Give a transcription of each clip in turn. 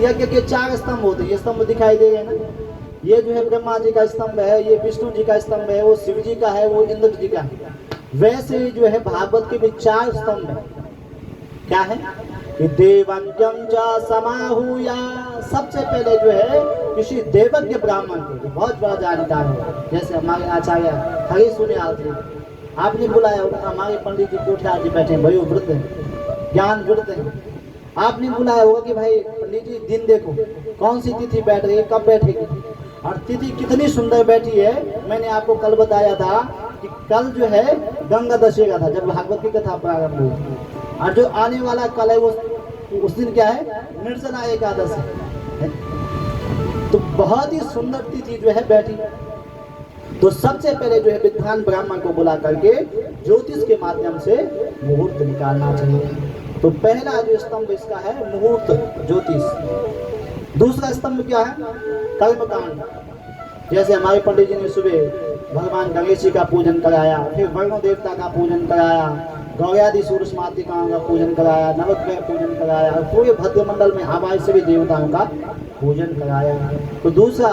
यज्ञ के 4 स्तंभ होते हैं, ये स्तंभ दिखाई दे रहे हैं ना, ये जो है ब्रह्मा जी का स्तंभ है, ये विष्णु जी का स्तंभ है, वो शिव जी का है, वो इंद्र जी का है। वैसे जो है भागवत के भी 4 स्तंभ है। क्या है कि देवज्ञम च समाहूया, सबसे पहले जो है किसी देवज्ञ ब्राह्मण को, बहुत बड़ा जानकार है, जैसे हमारे आचार्य हरि सुनियाल जी, आपने बुलाया होगा, हमारे पंडित जी कोठार जी बैठे वही वृद्ध हैं, ज्ञान वृद्ध हैं, आपने बुलाया होगा कि भाई पंडित जी दिन देखो कौन सी तिथि बैठ रही है, कब बैठेगी, और तिथि कितनी सुंदर बैठी है। मैंने आपको कल बताया था कि कल जो है गंगा दशहरा था, जब भागवत की कथा प्रारंभ हुई, और जो आने वाला कल है वो उस दिन क्या है, निर्जला एकादशी है। तो बहुत ही सुंदर तिथि जो है बैठी। तो सबसे पहले जो है विद्वान ब्राह्मण को बुला करके ज्योतिष के माध्यम से मुहूर्त निकालना चाहिए। तो पहला जो स्तंभ इसका है मुहूर्त ज्योतिष। दूसरा स्तंभ क्या है, कर्मकांड। जैसे हमारे पंडित जी ने सुबह भगवान गणेश जी का पूजन कराया, फिर वरुण देवता का पूजन कराया, गौर्यादि सूर्य मातृकाओं का पूजन कराया, नवग्रह पूजन कराया, और पूरे भद्रमंडल में हमारे सभी देवताओं का पूजन कराया। तो दूसरा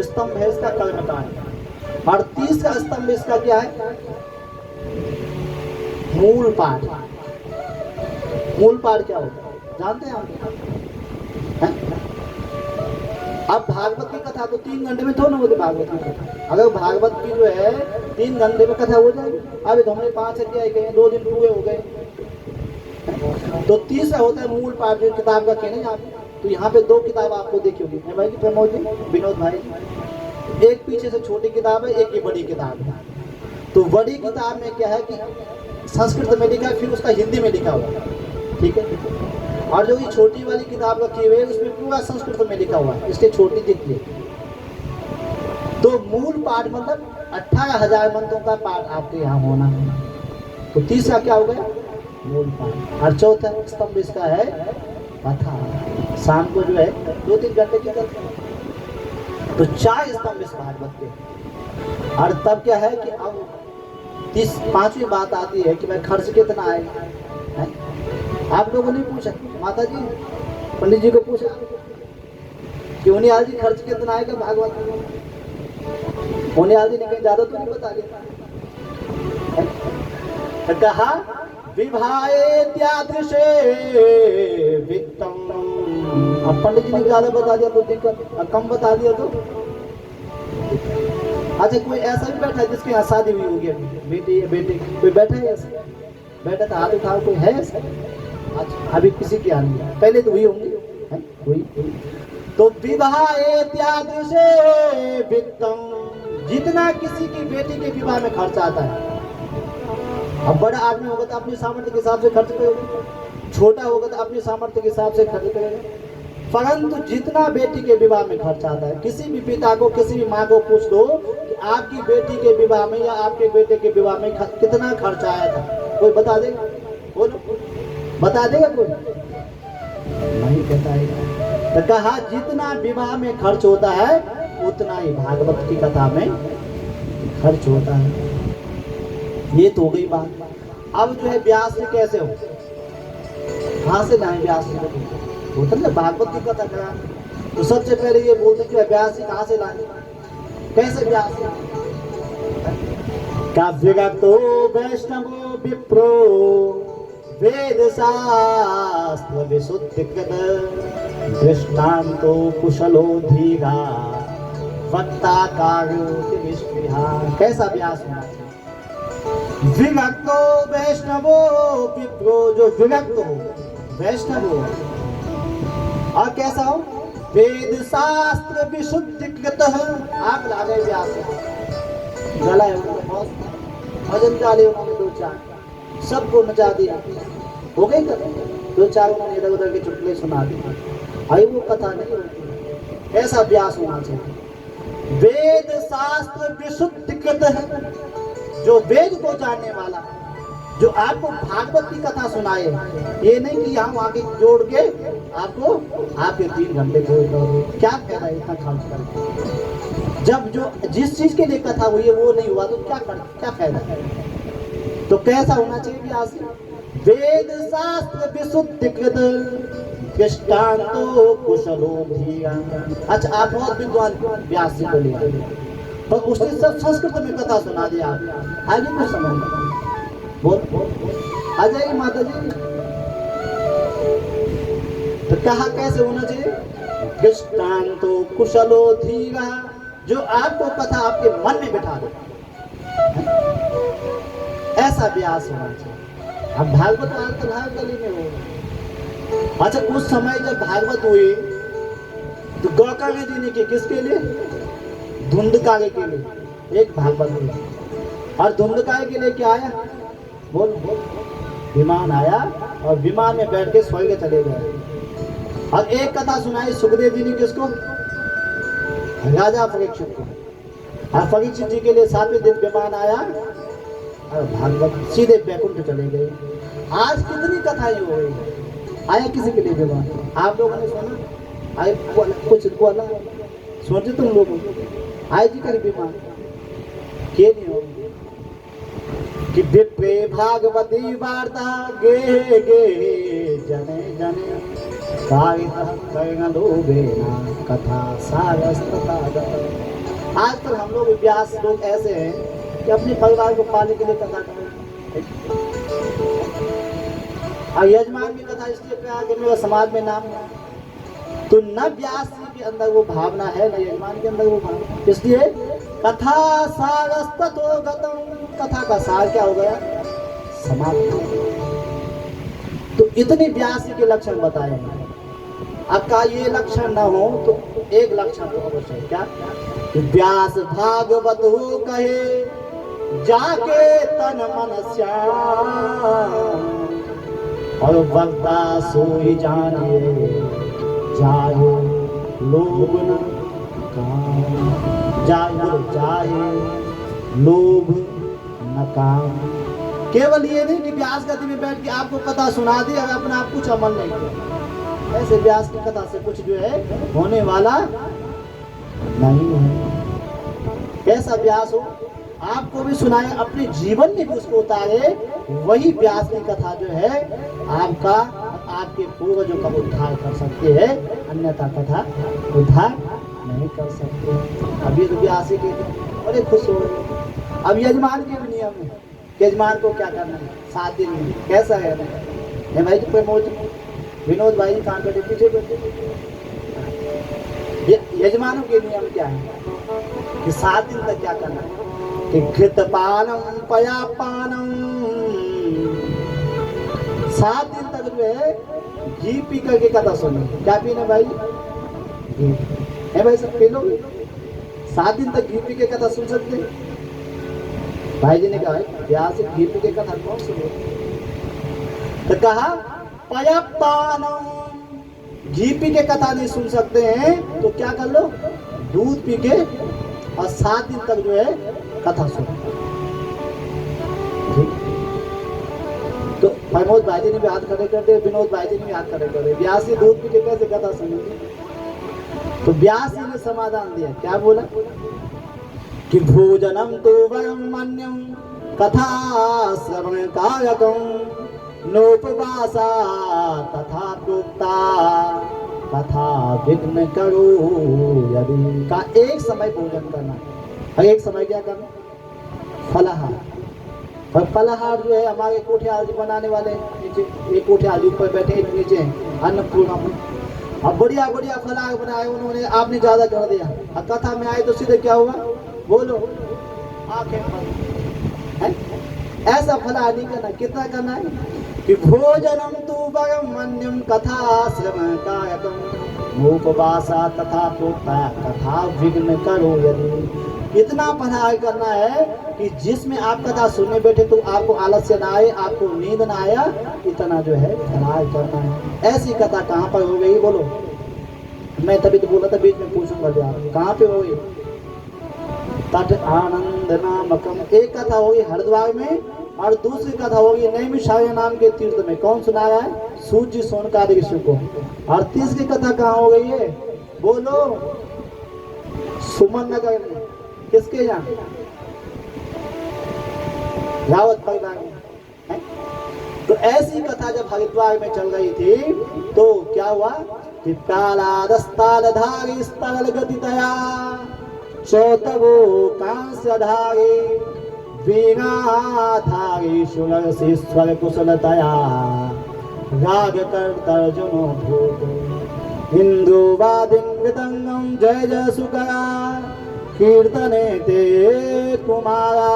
स्तंभ है इसका कर्मकांड। और तीसरा स्तंभ इसका क्या है, मूल पाठ। मूल पाठ क्या होता है जानते हैं आप? अब भागवत की कथा तो 3 घंटे में थोड़ा ना होती भागवत की कथा। अगर भागवत की जो है 3 घंटे में कथा हो जाएगी, अभी तो हमने 5 अध्याय गए, 2 दिन पूरे हो गए। तो तीसरा होता है मूल पाठ, जो किताब का कहने आप। तो यहाँ पे 2 किताब आपको देखी होगी, भाई जी प्रमोद जी, विनोद भाई जी। एक पीछे से छोटी किताब है, एक ये बड़ी किताब है। तो बड़ी किताब में क्या है कि संस्कृत में लिखा है, फिर उसका हिंदी में लिखा हुआ, ठीक है। और जो ये छोटी वाली किताब रखी हुई है उसमें पूरा संस्कृत में लिखा हुआ है, इसलिए छोटी दिखती है। तो मूल पाठ मतलब 18,000 मंत्रों का पाठ आपके यहाँ होना है। तो तीसरा क्या हो गया, मूल पाठ। और चौथा स्तंभ इसका है कथा, शाम को जो है 2-3 घंटे की कथा। तो 4 स्तंभ इस भागवत के। और तब क्या है कि अब 5वीं बात आती है कि भाई खर्च कितना आएगा। आप लोगों ने पूछा, माता जी पंडित जी को पूछा कि उनियाल जी खर्च कितना आएगा भागवत में। उनियाल जी ने कहीं ज्यादा तो नहीं बता दिया, कहा विभाएत्यादृशे वित्तम। अब पंडित जी ने ज्यादा बता दिया तो दिक्कत, और कम बता दिया तो। अच्छा कोई ऐसा भी बैठा है जिसके यहाँ शादी हुई होगी, बेटी या बेटे, कोई बैठा है ऐसा? बैठा था हाथ उठाओ, कोई है ऐसा? अच्छा अभी किसी की आनी है, पहले तो हुई होंगी, हुई। तो विवाह इत्यादि वित्तम, जितना किसी की बेटी के विवाह में खर्च आता है। अब बड़ा आदमी होगा तो अपनी सामर्थ्य के हिसाब से खर्च करेगा, छोटा होगा तो अपनी सामर्थ्य के हिसाब से खर्च करेगा। परंतु जितना बेटी के विवाह में खर्च आता है, किसी भी पिता को, किसी भी माँ को पूछ दो कि आपकी बेटी के विवाह में या आपके बेटे के विवाह में कितना खर्च आया था, कोई बता देगा? बोलो, बता देगा कोई? नहीं बताएगा। तो कहा जितना विवाह में खर्च होता है उतना ही भागवत की कथा में खर्च होता है। ये तो हो गई बात। अब जो है व्यास जी कैसे हो, कहाँ से लाए व्यास जी को? होता ना भागवत की कथा करा, तो सबसे पहले ये बोलते कि व्यास जी कहाँ से लाए, कैसे व्यास जी? काव्यगतो वैष्णवो विप्रो वेद शास्त्र विशुद्धिकृत दृष्टान्तो कुशलो धीरा वक्ता कार्योति निष्क्रिया। कैसा व्यास होना चाहिए? विभक्तो वैष्णवो विप्रो, जो विभक्त हो, वैष्णव हो, और कैसा हो? वेद शास्त्र विशुद्धिकृत। आप ला गए व्यास, गला है बहुत, भजन डाले उन्होंने 2-4, सबको नचा दिया, हो गई कथा। 2-4 उन्होंने इधर उधर के चुटकुले सुना दिए। आई वो कथा नहीं होती, ऐसा व्यास होना चाहिए। वेद शास्त्र विशुद्धिकृत है, जो वेद को जानने वाला, जो आपको भागवत की कथा सुनाए। ये नहीं कि यहाँ वहाँ के जोड़ के आपको आपके 3 घंटे क्या फायदा इतना खर्च करके, जब जो जिस चीज के लिए कथा हुई है वो नहीं हुआ तो क्या फायदा है? तो कैसा होना चाहिए व्यास? वेद शास्त्र विशुद्धिकृत दृष्टांतो कुशलो धीरा। अच्छा, आप बहुत विद्वान व्यास जी को ले आए, पर उसने सब संस्कृत में कथा सुना दिया। आगे कुछ समझ बोल आ जाएगी माता जी। तो कहा कैसे होना चाहिए? दृष्टांतो कुशलो धीरा, जो आपको कथा आपके मन में बिठा दे, ऐसा व्यास होना चाहिए। अब भागवत आजकल हर गली में हो। अच्छा, उस समय जब भागवत हुई तो गौकांग जी ने की किसके लिए? धुंधकारे के लिए एक भागवत हुई। और धुंधकारे के लिए क्या आया? बोल बोल। विमान आया और विमान में बैठ के स्वर्ग चले गए। और एक कथा सुनाई सुखदेव जी ने किसको? राजा परीक्षित को। और परीक्षित जी के लिए 7वें दिन विमान आया और भागवत सीधे बैकुंठ चले गए। आज कितनी कथाएं हो गई। आया किसी के लिए विमान? आप लोगों ने सुना? आए कुछ बोला सोचे तुम लोगों आए जी करीब विमान के नहीं हो कि विप्रे भागवती वार्ता गे गे जने जने कथा सारस्तता। आजकल हम लोग व्यास लोग ऐसे हैं कि अपने परिवार को पालने के लिए कथा करें। और यजमान की कथा इसलिए कहा कि मेरा समाज में नाम है, तो न व्यास जी के अंदर वो भावना है न यजमान के अंदर वो भावना। इसलिए कथा सारस्ततो गतम, कथा का सार क्या हो गया? समाप्त। तो इतने व्यास के लक्षण बताए हैं। अब का ये लक्षण न हो तो एक लक्षण तो अवश्य क्या? व्यास भागवत हो कहे जाके तन मन श्याम, और वक्ता सोई जानिए जाए लोभ न काम, जाए लोभ न काम। केवल ये नहीं कि व्यास गति में बैठ के आपको कथा सुना दी और अपना आप कुछ अमल नहीं किया। ऐसे व्यास की कथा से कुछ जो है होने वाला नहीं है। कैसा व्यास हो आपको भी सुनाए, अपने जीवन में भी उसको उतारे, वही व्यास की कथा जो है आपका आपके पूर्वजों का उद्धार कर सकते हैं, अन्यथा कथा उद्धार नहीं कर सकते। अभी तो व्यास के बड़े खुश हो रहे। अब यजमान के भी नियम है, यजमान को क्या करना है 7 दिन में कैसा है भाई? तो प्रमोद विनोद भाई काम करते पीछे बैठे। यजमानों के नियम क्या है कि 7 दिन तक क्या करना है? कि घृतपानम पयापानम, 7 दिन तक जो है घी पी करके कथा सुनो। क्या पीना भाई? घी है भाई, सब पी लोगे। 7 दिन तक घी पी के कथा सुन सकते हैं? भाई जी ने कहा यहाँ से घी पी के कथा कौन सुने? तो कहा पयापानम, घी पी के कथा नहीं सुन सकते हैं तो क्या कर लो? दूध पी के और 7 दिन तक जो है कथा सुनो। ठीक। तो प्रमोद भाई जी ने भी हाथ खड़े कर दिए, विनोद भाई जी ने भी हाथ खड़े कर दिए। व्यास जी दूध पी के कैसे कथा सुनेंगे? तो व्यास जी ने समाधान दिया। क्या बोला? कि भोजनम तो वरम मन्यम कथा श्रवण कारकम नोपवासा तथा प्रोक्ता कथा विघ्न करो यदि। का एक समय भोजन करना और एक समय क्या करना? फलाहार। और फलाहार जो है हमारे कोठियार जी बनाने वाले नीचे, एक कोठियार जी ऊपर बैठे नीचे अन्नपूर्णा में, अब बढ़िया बढ़िया फलाहार बनाए उन्होंने, आपने ज्यादा कर दिया और कथा में आए तो सीधे क्या हुआ? बोलो आंखें बंद। ऐसा फलाहार नहीं करना। कितना करना है? कि भोजनम तु परम मन्यम कथा श्रवण कारकम नोपवासा तथा प्रोक्ता कथा विघ्न करो यदि। इतना फलाहार करना है कि जिसमें आप कथा सुनने बैठे तो आपको आलस्य ना आए, आपको नींद ना आया, इतना जो है फलाहार करना है। ऐसी कथा कहाँ पर हो गई? बोलो। मैं तभी तो बोला था बीच में पूछूंगा भी आप कहाँ पे हो गई? तट आनंद नामकम, एक कथा होगी हरिद्वार में और दूसरी कथा होगी नैमिषारण्य नाम के तीर्थ में। कौन सुना रहा है? सूर्य सोनकार ऋषि को। और तीसरी कथा कहाँ हो गई है? बोलो। सुमन नगर में। किसके यहाँ? रावत परिवार में। तो ऐसी कथा जब हरिद्वार में चल रही थी तो क्या हुआ कि कालादस्तालधारी स्थल गतितया चौतवो कांस्यधारी वीणाधारी सुरसिस्वर कुशलतया राग कर्तर्जुनो भूत इंद्रुवादिं मृदंगं जय जय सुकरा कीर्तने ते कुमारा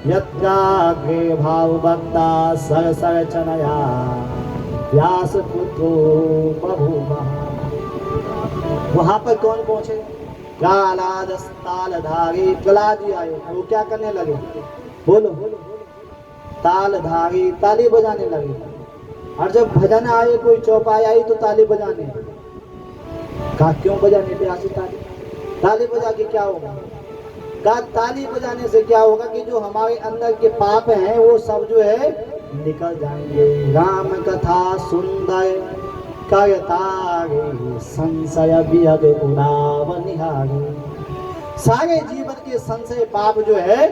यत्राग्रे भावभक्ता सरसरचनया व्यासपुत्रो बभूव। वहां पर कौन पहुंचे? कालादस्तालधारी प्रहलाद जी आए। वो क्या करने लगे? बोलो। तालधारी ताली बजाने लगे। और जब भजन आए, कोई चौपाई आई तो ताली बजाने। कहा क्यों बजाने प्यासी ताली? ताली बजा के क्या होगा? कहा ताली बजाने से क्या होगा कि जो हमारे अंदर के पाप हैं वो सब जो है निकल जाएंगे। राम कथा सुंदर करतारे संशय विहग उड़ावनिहारी। सारे जीवन के संशय पाप जो है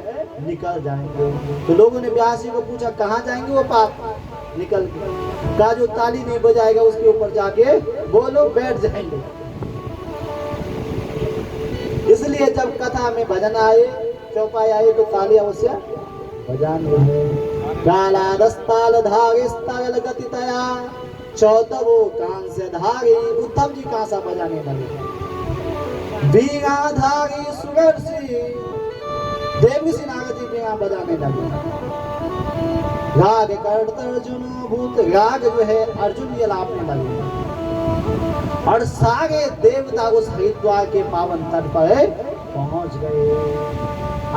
निकल जाएंगे। तो लोगों ने व्यास जी को पूछा कहाँ जाएंगे वो पाप निकल के? कहा जो ताली नहीं बजाएगा उसके ऊपर जाके बोलो बैठ जाएंगे। इसलिए जब कथा में भजन आए, चौपाई आए तो ताली अवश्य बजाने है। कालादस्तालधारी स्थल गतितया चौतवो कांस्यधारी। उद्धव जी कांसा बजाने लगे। वीणाधारी सुरर्षि देवऋषि नारद जी वीणा बजाने लगे। राग कर्तर्जुनो भूत राग जो है अर्जुन ये लापने लगे। और सारे देवता उस हरिद्वार के पावन तट पर पहुंच गए।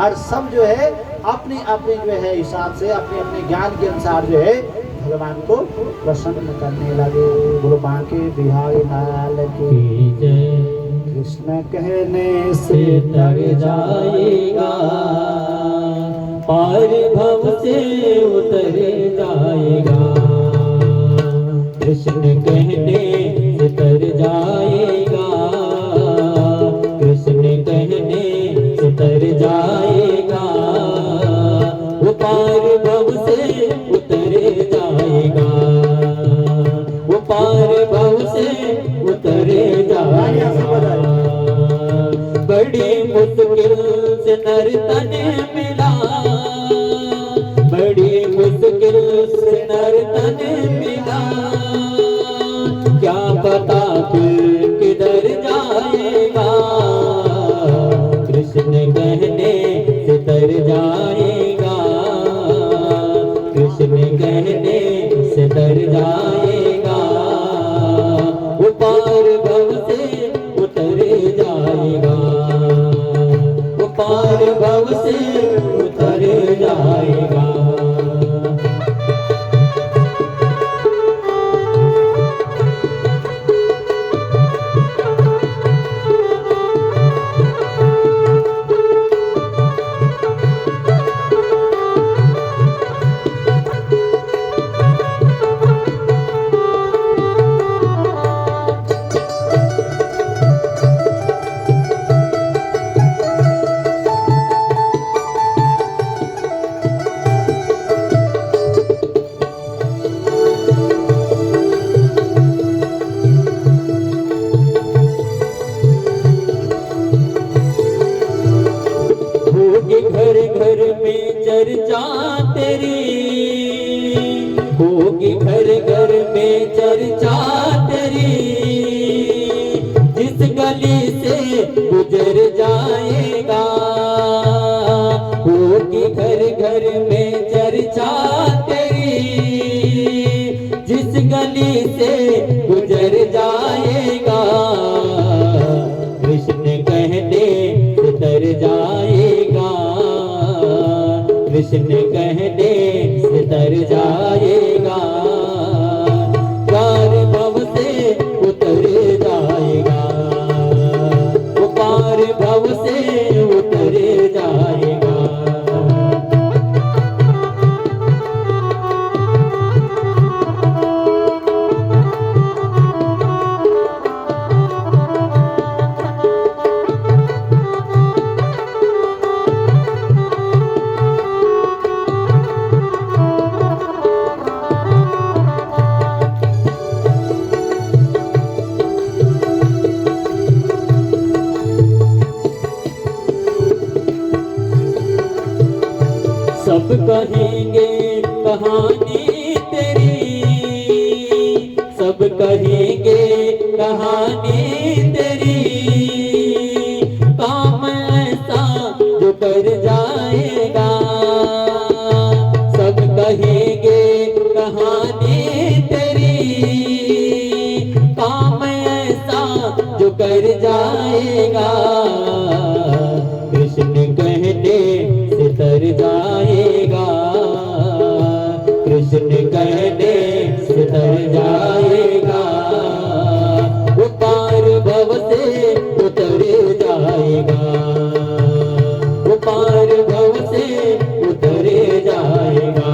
और सब जो है अपने अपने जो है हिसाब से अपने अपने ज्ञान के अनुसार जो है भगवान को प्रसन्न करने लगे। बोलो बांके बिहारी लाल की जय। कृष्ण कहने से तर जाएगा, पार भव से उतर जाएगा। कृष्ण कहने से तर जाएगा, कृष्ण कहने से तर जाएगा। वो पार भव से उतर जाएगा, वो पार भव से उतर जाएगा। बड़ी मुश्किल से नर तन मिला, बड़ी मुश्किल से नर तन मिला। क्या पता फिर किधर जाएगा, कृष्ण कहने से तर जाएगा, कृष्ण कहने से तर जाएगा। वो पार भव से उतर जाएगा, वो पार भव से उतर जाएगा। घर घर में चर्चा तेरी होगी, घर घर में चर्चा तेरी। जिस गली से गुजर जाएगा, होगी घर घर में चर्चा तेरी। जिस गली से गुजर जाएगा, कृष्ण कहने से तर जाएगा, कृष्ण कहने से तर जाएगा। पार भव से उतर जाएगा, वो पार भव से उतर जाएगा। कहेंगे कहानी तेरी, सब कहेंगे कहानी तेरी, काम ऐसा जो कर जाएगा। सब कहेंगे कहानी तेरी, काम ऐसा जो कर जाएगा। कृष्ण कहने से तर जाएगा, कृष्ण कहने से तर जाएगा। वो पार भव से उतर जाएगा, वो पार भव से उतर जाएगा।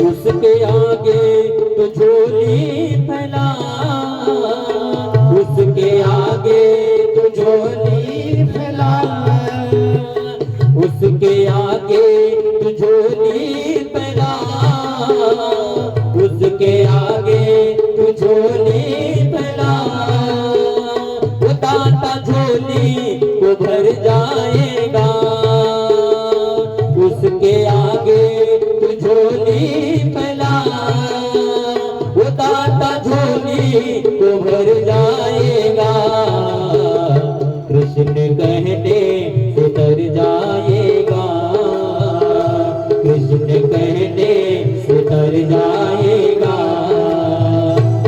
उसके आगे तो झोली फैला, उसके आगे तो झोली फैला, उसके आगे तो झोली फैला, उसके आगे तो झोली फैला। वो दाता झोली को भर जाएगा, उसके आगे तो झोली फैला, वो दाता झोली को भर जाएगा। कृष्ण कहने से तर जाएगा, कृष्ण कहने से तर जाएगा।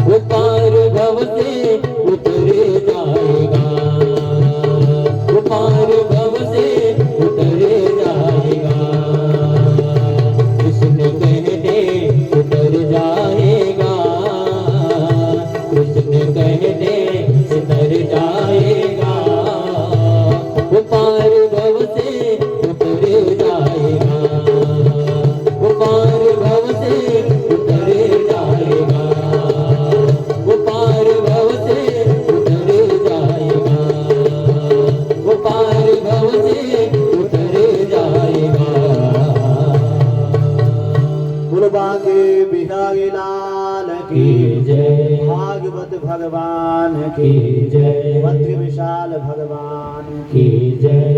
वो पार भव से उतर जाएगा, वो पार भव से उतर जाएगा। कृष्ण कहने उतर जाएगा, कृष्ण कहने उतर जाएगा। वो पार भव से उतर जाएगा, वो पार भव से उतर जाएगा, वो पार भव से उतर जाएगा, वो पार भव से उतर जाएगा। बोलो बांके बिहारी लाल की जय, भागवत भगवान की की जय, मध्य विशाल भगवान की जय।